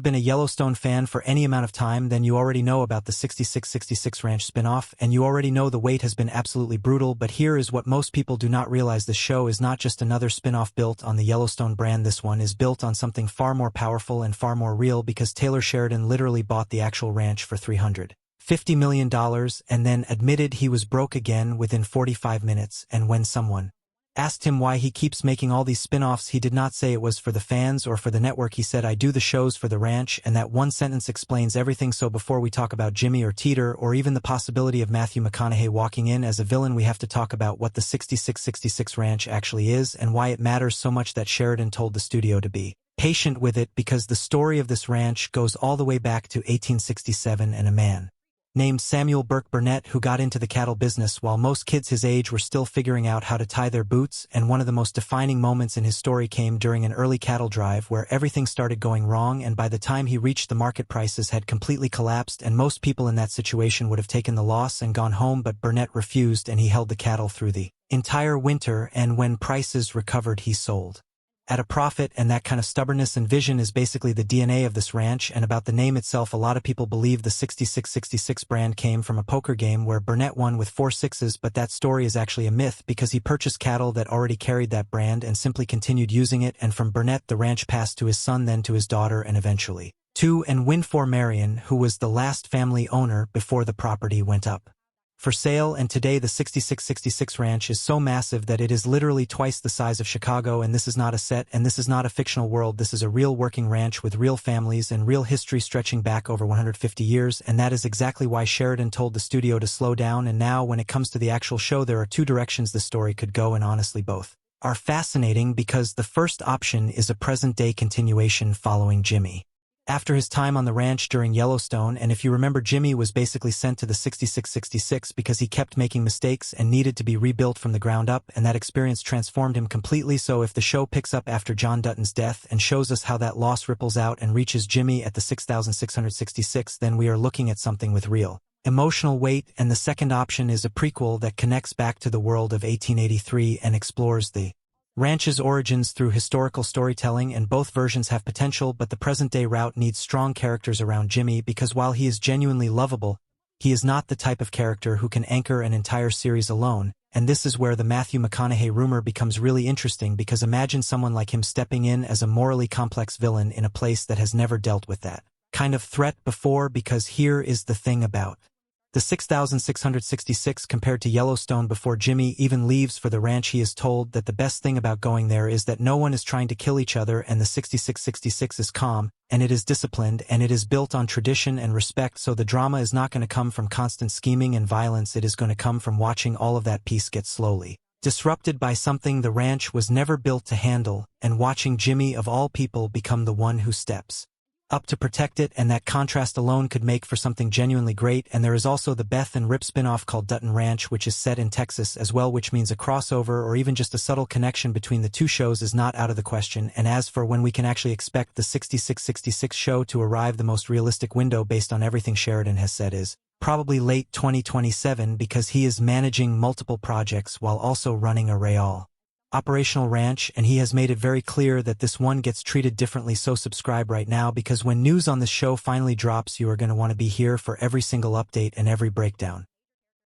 Been a Yellowstone fan for any amount of time, then you already know about the 6666 Ranch spinoff, and you already know the wait has been absolutely brutal, but here is what most people do not realize: this show is not just another spinoff built on the Yellowstone brand. This one is built on something far more powerful and far more real, because Taylor Sheridan literally bought the actual ranch for $350 million and then admitted he was broke again within 45 minutes, and when someone asked him why he keeps making all these spin-offs, he did not say it was for the fans or for the network. He said, "I do the shows for the ranch," and that one sentence explains everything. So before we talk about Jimmy or Teeter or even the possibility of Matthew McConaughey walking in as a villain, we have to talk about what the 6666 Ranch actually is and why it matters so much that Sheridan told the studio to be patient with it, because the story of this ranch goes all the way back to 1867 and a man named Samuel Burke Burnett, who got into the cattle business while most kids his age were still figuring out how to tie their boots, and one of the most defining moments in his story came during an early cattle drive where everything started going wrong, and by the time he reached the market, prices had completely collapsed, and most people in that situation would have taken the loss and gone home, but Burnett refused, and he held the cattle through the entire winter, and when prices recovered, he sold at a profit. And that kind of stubbornness and vision is basically the DNA of this ranch. And about the name itself, a lot of people believe the 6666 brand came from a poker game where Burnett won with 4 sixes, but that story is actually a myth, because he purchased cattle that already carried that brand and simply continued using it, and from Burnett the ranch passed to his son, then to his daughter, and eventually to and Winfor Marion, who was the last family owner before the property went up for sale. And today the 6666 Ranch is so massive that it is literally twice the size of Chicago, and this is not a set, and this is not a fictional world. This is a real working ranch with real families and real history stretching back over 150 years, and that is exactly why Sheridan told the studio to slow down. And now when it comes to the actual show, there are 2 directions the story could go, and honestly both are fascinating, because the first option is a present-day continuation following Jimmy after his time on the ranch during Yellowstone. And if you remember, Jimmy was basically sent to the 6666 because he kept making mistakes and needed to be rebuilt from the ground up, and that experience transformed him completely. So if the show picks up after John Dutton's death and shows us how that loss ripples out and reaches Jimmy at the 6666, then we are looking at something with real emotional weight. And the second option is a prequel that connects back to the world of 1883 and explores the ranch's origins through historical storytelling, and both versions have potential, but the present-day route needs strong characters around Jimmy, because while he is genuinely lovable, he is not the type of character who can anchor an entire series alone. And this is where the Matthew McConaughey rumor becomes really interesting, because imagine someone like him stepping in as a morally complex villain in a place that has never dealt with that kind of threat before. Because here is the thing about the 6666 compared to Yellowstone: before Jimmy even leaves for the ranch, he is told that the best thing about going there is that no one is trying to kill each other, and the 6666 is calm, and it is disciplined, and it is built on tradition and respect. So the drama is not going to come from constant scheming and violence, it is going to come from watching all of that peace get slowly disrupted by something the ranch was never built to handle, and watching Jimmy, of all people, become the one who steps up to protect it. And that contrast alone could make for something genuinely great. And there is also the Beth and Rip spinoff called Dutton Ranch, which is set in Texas as well, which means a crossover or even just a subtle connection between the 2 shows is not out of the question. And as for when we can actually expect the 6666 show to arrive, the most realistic window based on everything Sheridan has said is probably late 2027, because he is managing multiple projects while also running a real operational ranch, and he has made it very clear that this one gets treated differently. So subscribe right now, because when news on this show finally drops, you are going to want to be here for every single update and every breakdown.